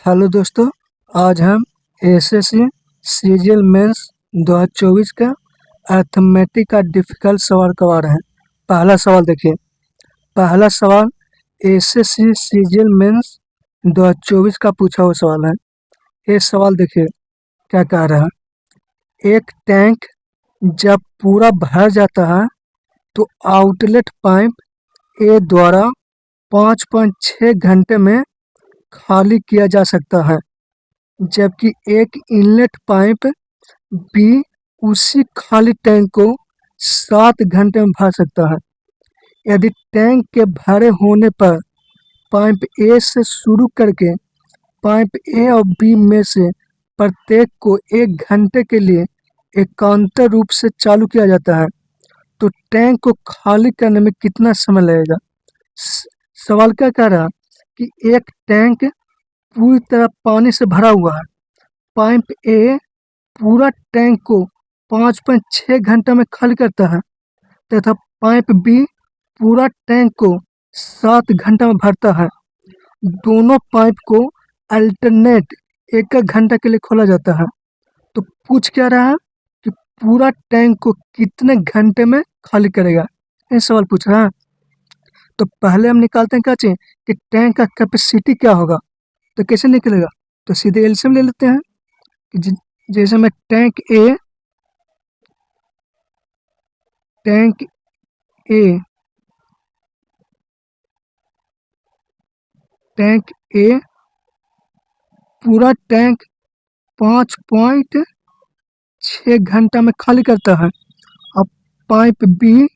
Hello दोस्तों, आज हम एसएससी सीजीएल मेंस 2024 का अर्थमेटिक का डिफ़िकल्ट सवाल करवा रहे हैं। पहला सवाल देखिए। पहला सवाल एसएससी सीजीएल मेंस 2024 का पूछा हुआ सवाल है। ये सवाल देखिए क्या कह रहा है। एक टैंक जब पूरा भर जाता है तो आउटलेट पाइप ए द्वारा 5.6 घंटे में खाली किया जा सकता है, जबकि एक इनलेट पाइप बी उसी खाली टैंक को 7 घंटे में भर सकता है। यदि टैंक के भरे होने पर पाइप ए से शुरू करके पाइप ए और बी में से प्रत्येक को 1 घंटे के लिए एकांतर रूप से चालू किया जाता है, तो टैंक को खाली करने में कितना समय लगेगा। सवाल क्या कह रहा है कि एक टैंक पूरी तरह पानी से भरा हुआ है। पाइप ए पूरा टैंक को 5.6 घंटा में खाली करता है तथा पाइप बी पूरा टैंक को 7 घंटा में भरता है। दोनों पाइप को अल्टरनेट 1 घंटा के लिए खोला जाता है। तो पूछ क्या रहा है कि पूरा टैंक को कितने घंटे में खाली करेगा, ये सवाल पूछ रहा है। तो पहले हम निकालते हैं क्या चाहिए कि टैंक का कैपेसिटी क्या होगा। तो कैसे निकलेगा, तो सीधे एलसीएम ले लेते हैं कि जैसे मैं टैंक ए पूरा टैंक 5.6 घंटा में खाली करता है। अब पाइप बी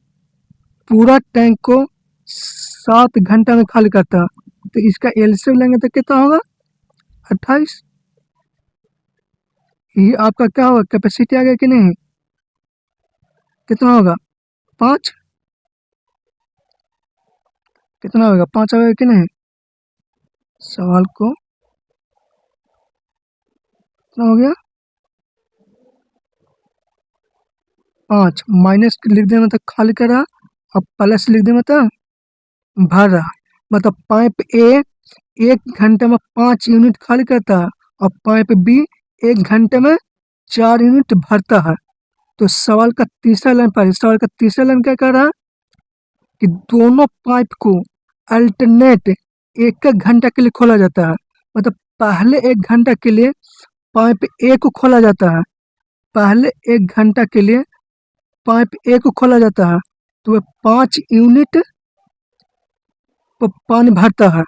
पूरा टैंक को 7 घंटा में खाली करता है। तो इसका एलसीएम लेंगे तो कितना होगा, 28। ये आपका क्या होगा, कैपेसिटी आ गया कि नहीं, कितना होगा 5, कितना होगा 5 आ गया कि नहीं। सवाल को कितना हो गया, 5 माइनस लिख देना था खाली कर रहा, अब प्लस लिख देना था भर रहा। मतलब पाइप ए 1 घंटे में 5 यूनिट खाली करता है और पाइप बी 1 घंटे में 4 यूनिट भरता है। तो सवाल का तीसरा लाइन क्या कर रहा है कि दोनों पाइप को अल्टरनेट 1 घंटा के लिए खोला जाता है। मतलब पहले 1 घंटा के लिए पाइप ए को खोला जाता है, पहले 1 घंटा के लिए पाइप ए को खोला जाता है तो वह 5 यूनिट पानी भरता है।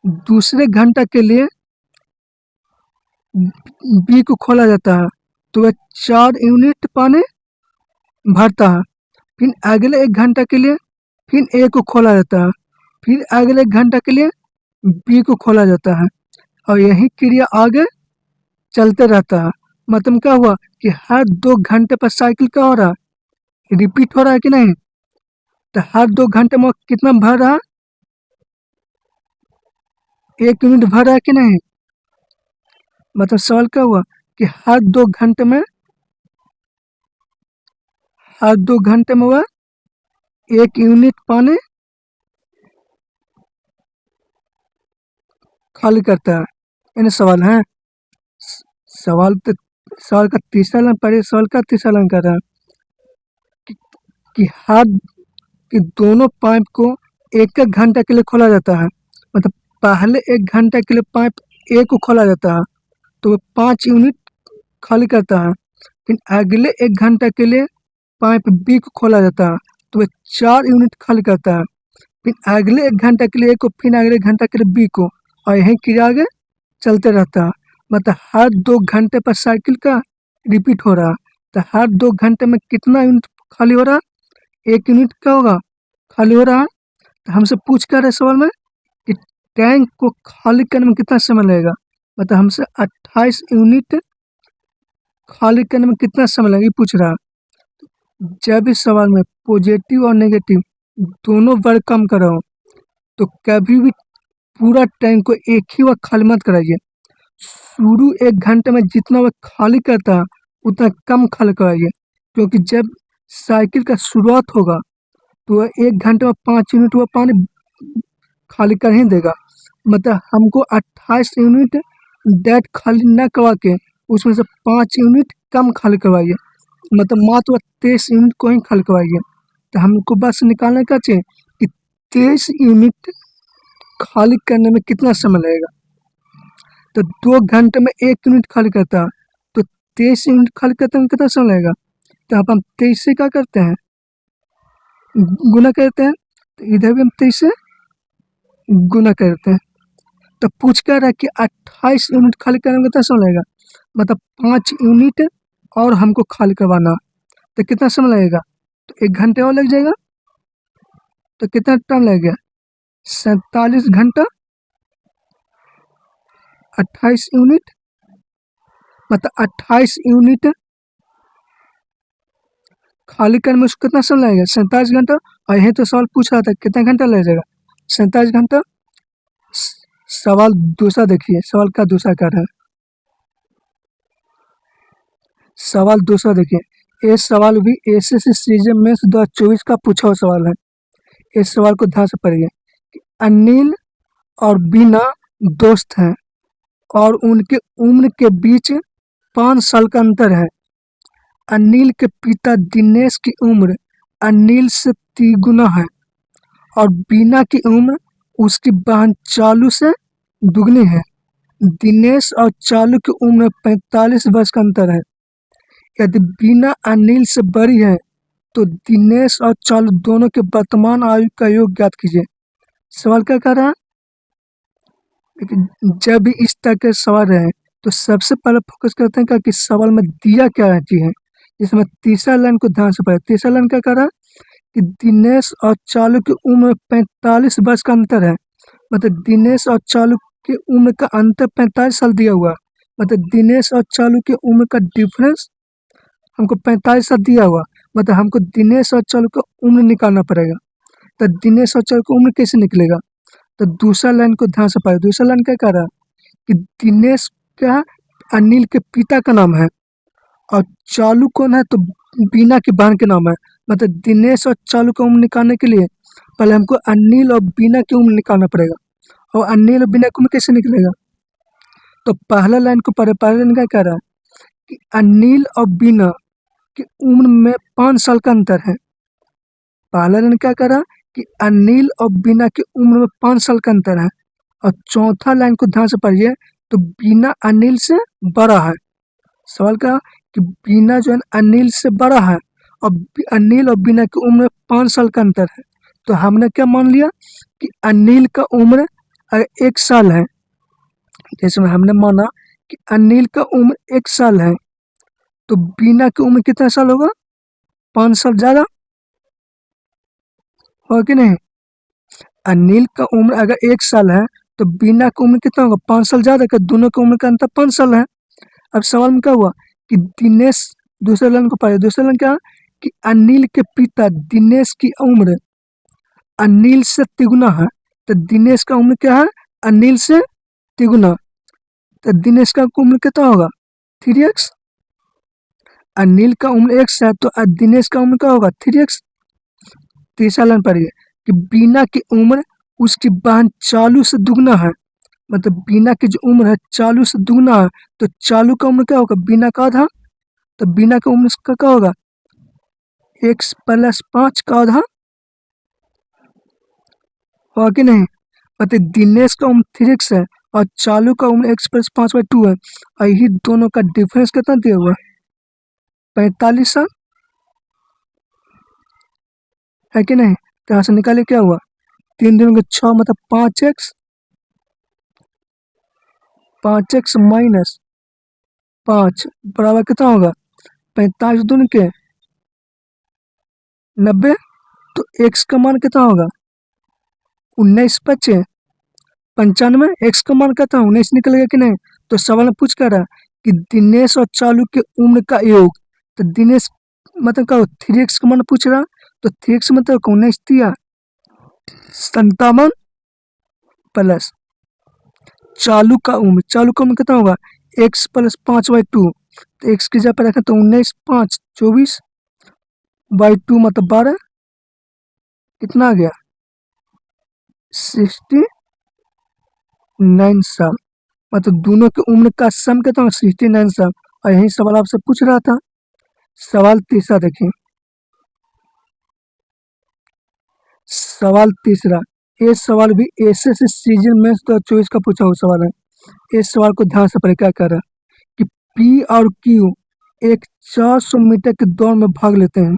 दूसरे घंटा के लिए बी को खोला जाता है तो वह 4 यूनिट पानी भरता है। फिर अगले 1 घंटा के लिए फिर ए को खोला जाता है, फिर अगले 1 घंटा के लिए बी को खोला जाता है और यही क्रिया आगे चलते रहता है। मतलब क्या हुआ कि हर 2 घंटे पर साइकिल क्या हो रहा है, रिपीट हो रहा है कि नहीं। तो हर 2 घंटे में कितना भर रहा है, 1 यूनिट भर रहा है कि नहीं। मतलब सवाल क्या हुआ कि हर 2 घंटे में वह 1 यूनिट पानी खाली करता है। यानी सवाल है, सवाल का तीसरा लाइन पढ़िए। सवाल का तीसरा लाइन कर रहा है कि दोनों पाइप को 1 घंटा के लिए खोला जाता है। मतलब पहले 1 घंटा के लिए पाइप ए को खोला जाता है तो वह 5 यूनिट खाली करता है। फिर अगले 1 घंटा के लिए पाइप बी को खोला जाता है तो वह 4 यूनिट खाली करता है। फिर अगले 1 घंटा के लिए ए को, फिर अगले 1 घंटा के लिए बी को, और यही क्रिया आगे चलते रहता है। मतलब हर 2 घंटे पर साइकिल का रिपीट हो रहा है। तो हर 2 घंटे में कितना यूनिट खाली हो रहा है, 1 यूनिट क्या होगा खाली हो रहा है। तो हमसे पूछ कर रहे सवाल में कि टैंक को खाली करने में कितना समय लगेगा। मतलब हमसे 28 यूनिट खाली करने में कितना समय लगेगा पूछ रहा है। जब इस सवाल में पॉजिटिव और नेगेटिव दोनों वर्ग कम कर रहा हो तो कभी भी पूरा टैंक को एक ही वक्त खाली मत कराइए। शुरू 1 घंटे में जितना वह खाली करता है उतना कम खाली कराइए, क्योंकि जब साइकिल का शुरुआत होगा तो वह 1 घंटे में 5 यूनिट वह पानी खाली कर ही देगा। मतलब हमको 28 यूनिट डेट खाली न करवा के उसमें से 5 यूनिट कम खाली करवाइए, मतलब मात्र 23 यूनिट को ही खाली करवाइए। तो हमको बस निकालने का चाहिए कि 23 यूनिट खाली करने में कितना समय लगेगा। तो 2 घंटे में 1 यूनिट खाली करता है, तो 23 यूनिट खाली करने में कितना समय लगेगा। तो यहाँ पर हम 23 से क्या करते हैं, गुना करते हैं, तो इधर भी हम 23 से गुना करते हैं। तो पूछ कर रहा है कि 28 यूनिट खाली करने में कितना समय लगेगा, मतलब 5 यूनिट और हमको खाली करवाना, तो कितना समय लगेगा। तो 1 घंटे और लग जाएगा, तो कितना टाइम लगेगा, 47 घंटा 28 यूनिट, मतलब 28 यूनिट खाली करने में उसको कितना समय लगेगा, 47 घंटा। और यही तो सवाल पूछ रहा था कितना घंटा लग जाएगा, 47 घंटा। सवाल दूसरा देखिए, सवाल का दूसरा क्या है। सवाल दूसरा देखिए, ये सवाल भी एसएससी सीजन मेंस 2024 का पूछा हुआ सवाल है। इस सवाल को ध्यान से पढ़िए। अनिल और बीना दोस्त हैं और उनके उम्र के बीच 5 साल का अंतर है। अनिल के पिता दिनेश की उम्र अनिल से 3 गुना है और बीना की उम्र उसकी बहन चालू से दुगनी है। दिनेश और चालू की उम्र में 45 वर्ष का अंतर है। यदि बीना अनिल से बड़ी है तो दिनेश और चालू दोनों के वर्तमान आयु का योग ज्ञात कीजिए। सवाल क्या कर रहा है, लेकिन जब भी इस तरह के सवाल रहे तो सबसे पहले फोकस करते हैं कि सवाल में दिया क्या चीज है। इसमें तीसरा लाइन को ध्यान से पढ़े। तीसरा लाइन क्या कर रहा है कि दिनेश और चालू की उम्र में 45 वर्ष का अंतर है, मतलब दिनेश और चालू की उम्र का अंतर 45 साल दिया हुआ है। मतलब दिनेश और चालू की उम्र का डिफरेंस हमको 45 साल दिया हुआ, मतलब हमको दिनेश और चालू का उम्र निकालना पड़ेगा। तो दिनेश और चालू का उम्र कैसे निकलेगा, तो दूसरा लाइन को ध्यान से पढ़े। दूसरा लाइन क्या कह रहा है कि दिनेश क्या अनिल के पिता का नाम है और चालू कौन है, तो बीना की बहन के नाम है। मतलब दिनेश और चालू का उम्र निकालने के लिए पहले हमको अनिल और बीना की उम्र निकालना पड़ेगा। और अनिल और बीना की उम्र कैसे निकलेगा, तो पहला लाइन को पढ़े। पहला लाइन क्या कह रहा है कि अनिल और बीना की उम्र में 5 साल का अंतर है। पहला लाइन क्या कह रहा है कि अनिल और बीना की उम्र में 5 साल का अंतर है। और चौथा लाइन को ध्यान से पढ़िए, तो बीना अनिल से बड़ा है। सवाल का कि बीना जो है अनिल से बड़ा है और अनिल और बीना की उम्र में 5 साल का अंतर है। तो हमने क्या मान लिया कि अनिल का उम्र अगर 1 साल है, जैसे हमने माना कि अनिल का उम्र 1 साल है, तो बीना की उम्र कितना साल होगा, 5 साल ज्यादा होगा कि नहीं। अनिल का उम्र अगर 1 साल है तो बीना की उम्र कितना होगा, 5 साल ज्यादा, का दोनों की उम्र का अंतर 5 साल है। अब सवाल में क्या हुआ कि दिनेश, दूसरे लाइन को पढ़े। दूसरा लाइन क्या कि अनिल के पिता दिनेश की उम्र अनिल से तिगुना है, तो दिनेश का उम्र क्या है, अनिल से तिगुना। तो दिनेश का उम्र कितना होगा, 3x। अनिल का उम्र 1 है तो दिनेश का उम्र क्या होगा, 3x। तीसरा लाइन पढ़िए कि बीना की उम्र उसकी बहन चालू से दुगना है, मतलब बीना की जो उम्र है चालू से दुगना है, तो चालू का उम्र क्या होगा, बीना का आधा। तो बीना का उम्र का क्या होगा, x + 5 का आधा होगा कि नहीं। मतलब दिनेश का उम्र 3x है और चालू का उम्र x + 5/2 है, और यही दोनों का डिफरेंस कितना दिया हुआ है, 45 साल है कि नहीं। तो यहाँ से निकालिए क्या हुआ, 3 दूनी 6, मतलब 5x - 5 बराबर कितना होगा, 45 दूनी के 90। तो x का मान कितना होगा, 19 × 5 = 95। x का मान कितना 19 निकलेगा कि नहीं। तो सवाल में पूछ कर रहा है कि दिनेश और चालू के उम्र का योग, तो दिनेश मतलब क्या 3x का मान पूछ रहा, तो 3x मतलब 19 दिया, 57 प्लस चालू का उम्र कितना होगा, x + 5/2। तो x की जगह पर रखें तो 19 × 5 = 24/2 मतलब 12, कितना आ गया, 69 साल। मतलब दोनों की उम्र का सम कितना होगा 69 सम। और यही सवाल आपसे पूछ रहा था। सवाल तीसरा देखिए, सवाल तीसरा, ये सवाल भी एसएससी सीजन मेंस 2024 का पूछा हुआ सवाल है। इस सवाल को ध्यान से पढ़े। क्या कर रहा है कि पी और क्यू एक 400 मीटर की दौड़ में भाग लेते हैं।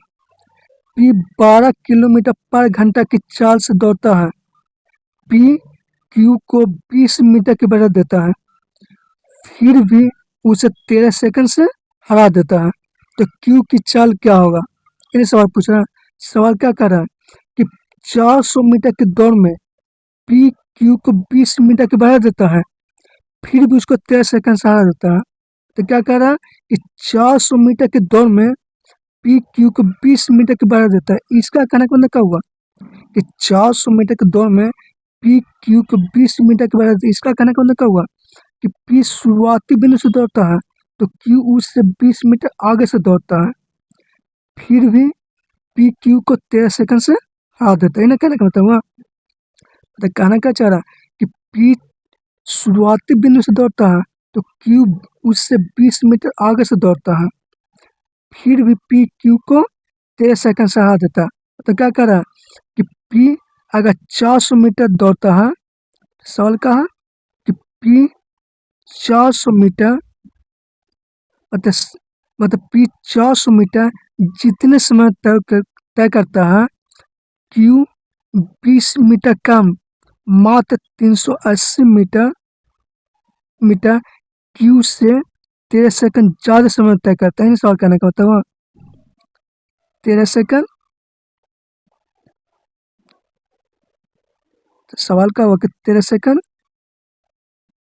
पी 12 किलोमीटर पर घंटा की चाल से दौड़ता है। पी क्यू को 20 मीटर की बढ़त देता है, फिर भी उसे 13 सेकंड से हरा देता है। तो क्यू की चाल क्या होगा? ये सवाल पूछ रहा है। सवाल क्या कर रहा है कि 400 मीटर की दौड़ में पी क्यू को 20 मीटर की बढ़ा देता है, फिर भी उसको 13 सेकंड से हरा देता है। तो क्या कर रहा है कि 400 मीटर की दौड़ में पी क्यू को 20 मीटर की बढ़ा देता है। इसका कहने का मतलब क्या हुआ कि 400 मीटर की दौड़ में पी क्यू को 20 मीटर की बढ़ा देता है। इसका कहने का मतलब क्या हुआ कि पी शुरुआती बिंदु से दौड़ता है तो क्यू उससे 20 मीटर आगे से दौड़ता है, फिर भी पी क्यू को 13 सेकंड से हरा देता है। ना कहने का मतलब हुआ, तो कहना क्या चाह रहा है कि पी शुरुआती बिंदु से दौड़ता है तो क्यू उससे 20 मीटर आगे से दौड़ता है, फिर भी पी क्यू को 13 सेकंड से हरा देता है। तो क्या कर रहा है कि पी अगर 400 मीटर दौड़ता है, सवाल कहा कि पी 400 मीटर मतलब पी 400 मीटर जितने समय तय करता है, क्यू 20 मीटर कम मात्र 380 मीटर क्यू से 13 सेकंड ज़्यादा समय तय करता है। सवाल कहने का मतलब 13 सेकंड। तो सवाल का हुआ कि 13 सेकंड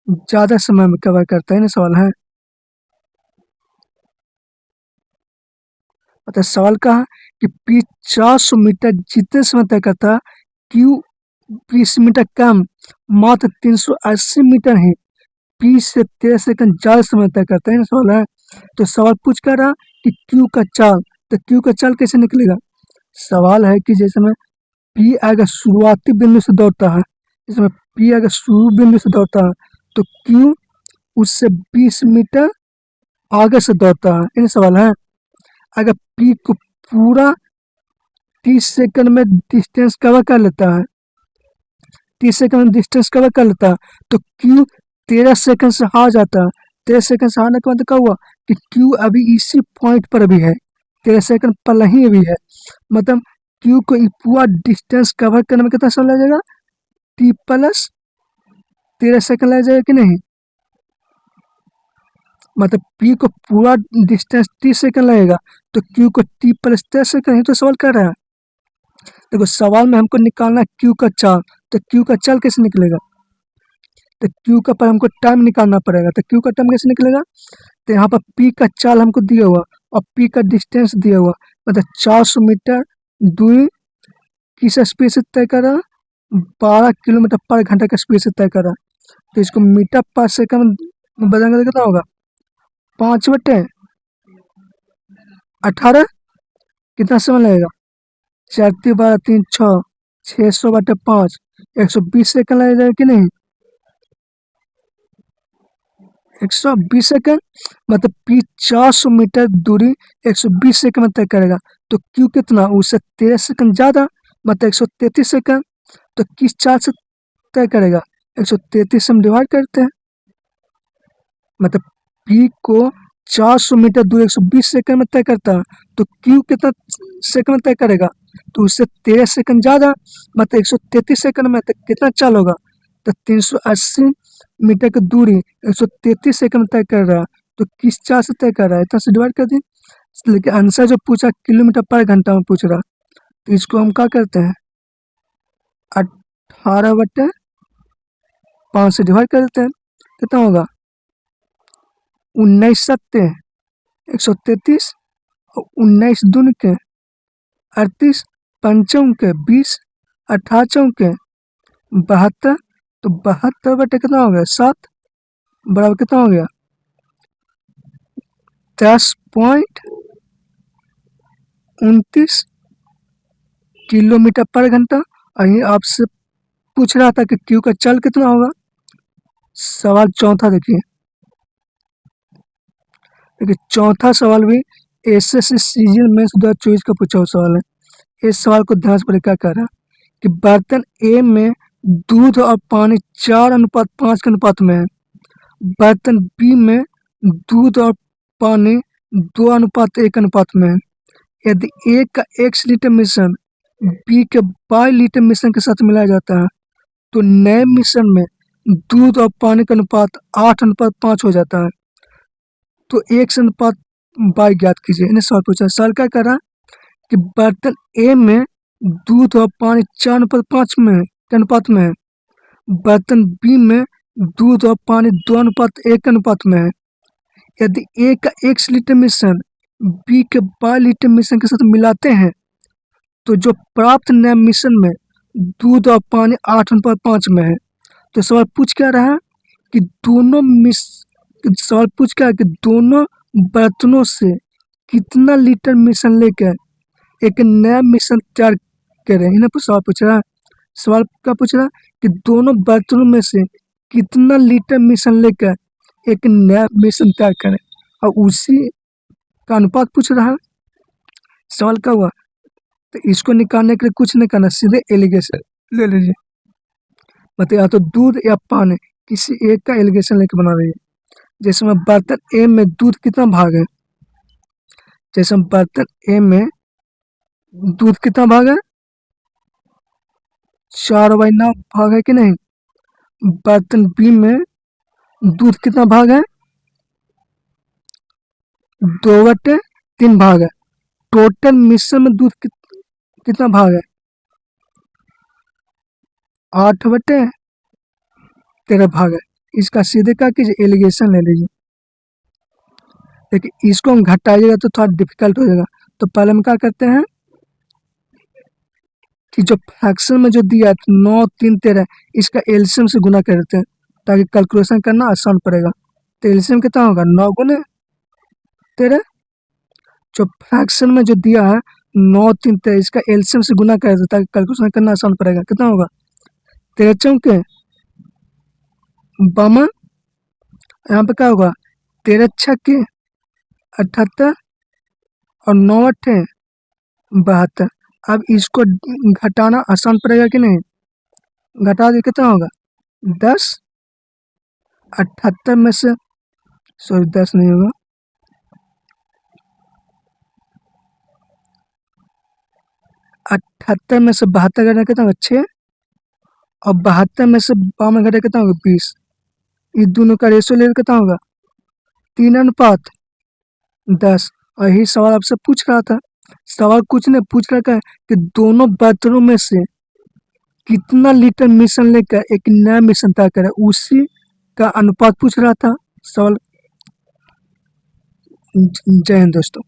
ज़्यादा समय में कवर करता है। ना सवाल है। मतलब सवाल का है कि पी 400 मीटर जितने समय तय करता है, क्यू 20 मीटर कम मात्र 380 मीटर ही पी से 13 सेकंड ज़्यादा समय तय करता है। ना सवाल है। तो सवाल पूछ कर रहा कि क्यू का चाल, तो क्यू का चाल कैसे निकलेगा? सवाल है कि जैसे में पी अगर शुरुआती बिंदु से दौड़ता है, इसमें पी अगर शुरू बिंदु से दौड़ता है तो क्यू उससे 20 मीटर आगे से दौड़ता है। इन सवाल है। अगर पी को पूरा 30 सेकंड में डिस्टेंस कवर कर लेता है, 30 सेकंड में डिस्टेंस कवर कर लेता है तो क्यू 13 सेकंड से हार जाता है। 13 सेकंड से हारने के बाद क्या हुआ कि क्यू अभी इसी पॉइंट पर भी है, 13 सेकंड पहले ही अभी है। मतलब क्यू को पूरा डिस्टेंस कवर करने में कितना समय लगेगा? टी प्लस 13 सेकंड लग जाएगा कि नहीं? मतलब पी को पूरा डिस्टेंस 30 सेकंड लगेगा तो क्यू को टी प्लस 13 सेकंड ही तो सवाल कर रहा है। देखो सवाल में हमको निकालना है क्यू का चाल, तो क्यू का चाल कैसे निकलेगा? तो क्यू का पर हमको टाइम निकालना पड़ेगा। तो क्यू का टाइम कैसे निकलेगा? तो यहाँ पर पी का चाल हमको दिया हुआ और पी का डिस्टेंस दिया हुआ, मतलब 400 मीटर दूरी किस स्पीड से तय कर रहा? 12 किलोमीटर पर घंटा का स्पीड से तय कर रहा। तो इसको मीटर पर सेकंड में बदलेंगे तो कितना होगा? 5/18। कितना समय लगेगा? 4 3 12 3 6, 600/5 120 सेकंड लगेगा कि नहीं? 120 सेकंड। मतलब पी 400 मीटर दूरी 120 सेकंड में तय करेगा तो क्यू कितना? उससे 13 सेकंड ज़्यादा, मतलब 133 सेकंड। तो किस चाल से तय करेगा? 133 से हम डिवाइड करते हैं। मतलब पी को 400 मीटर दूरी 120 सेकंड में तय करता है तो क्यू कितना सेकंड में तय करेगा? तो उससे 13 सेकंड ज़्यादा, मतलब 133 सेकंड में। तो कितना चाल होगा? तो 380 मीटर की दूरी 133 सेकंड में तय कर रहा है तो किस चाल से तय कर रहा है? इतना से डिवाइड कर दी। लेकिन आंसर जो पूछा किलोमीटर पर घंटा में पूछ रहा, तो इसको हम क्या करते हैं? 18/5 से डिवाइड कर देते हैं। कितना होगा? 19 सत्ते 133 और 19 दूनी के 38, 5 के 20, 18 के 72। तो 72 कितना हो गया? 7 बराबर कितना हो गया? 10.29 किलोमीटर पर घंटा। और ये आपसे पूछ रहा था कि क्यू का चाल कितना होगा। सवाल चौथा देखिए। देखिए चौथा सवाल भी एसएससी सीजीएल मेंस 2024 का पूछा हुआ सवाल है। इस सवाल को ध्यान से पढ़िए क्या कह रहा है कि बर्तन ए में दूध और पानी 4:5 के अनुपात में है। बर्तन बी में दूध और पानी 2:1 अनुपात में है। यदि ए का x लीटर मिश्रण बी के y लीटर मिश्रण के साथ मिलाया जाता है तो नए मिश्रण में दूध और पानी का अनुपात 8:5 हो जाता है। तो x अनुपात y ज्ञात कीजिए। इन्हें सवाल पूछा है। सवाल क्या कर रहा है कि बर्तन ए में दूध और पानी 4:5 में के अनुपात में है। बर्तन बी में दूध और पानी 2:1 के अनुपात में है। यदि ए का x लीटर मिश्रण बी के y लीटर मिश्रण के साथ मिलाते हैं तो जो प्राप्त नए मिश्रण में दूध और पानी 8:5 में है। तो सवाल पूछ क्या रहा है कि दोनों बर्तनों से कितना लीटर मिश्रण लेकर एक नया मिश्रण तैयार करें। इन्हें सवाल पूछ रहा है। सवाल क्या पूछ रहा है कि दोनों बर्तनों में से कितना लीटर मिश्रण लेकर एक नया मिश्रण तैयार करें और उसी का अनुपात पूछ रहा है। सवाल क्या हुआ, तो इसको निकालने के लिए कुछ नहीं करना, सीधे एलिगेशन ले लीजिए। मतलब या तो दूध या पानी किसी एक का एलिगेशन लेके बना रही है। जैसे मैं बर्तन ए में दूध कितना भाग है, जैसे बर्तन ए में दूध कितना भाग है 4/9 भाग है कि नहीं। बर्तन बी में दूध कितना भाग है 2/3 भाग है। टोटल मिश्रण में दूध कितना भाग है 8/13 भाग है। इसका सीधे क्या कीजिए एलिगेशन ले लीजिए। देखिए इसको हम घटाइएगा तो थोड़ा डिफिकल्ट हो जाएगा। तो पहले हम क्या करते हैं कि जो फ्रैक्शन में जो दिया 9, 3, 13 इसका एलसीएम से गुना कर देते हैं ताकि कैलकुलेशन करना आसान पड़ेगा। तो एलसीएम कितना होगा 9 गुने 13। जो फ्रैक्शन में जो दिया है 9, 3, 13 इसका एलसीएम से गुना कर देते ताकि कैलकुलेशन करना आसान पड़ेगा। कितना होगा 13 चौके 52, यहाँ पे क्या होगा 13 छक्के 78 और 9 अट्ठे 72। अब इसको घटाना आसान पड़ेगा कि नहीं, घटा दे कितना होगा 10। 78 में से 10 नहीं होगा, 78 में से 72 घटा कितना होगा 6 और 72 में से 52 घटा कितना होगा 20। इस दोनों का रेशियो ले कितना होगा 3:10। और यही सवाल आपसे पूछ रहा था। सवाल कुछ नहीं पूछ रहा है कि दोनों बर्तनों में से कितना लीटर मिश्रण लेकर एक नया मिश्रण तैयार करें, उसी का अनुपात पूछ रहा था सवाल। जय हिंद दोस्तों।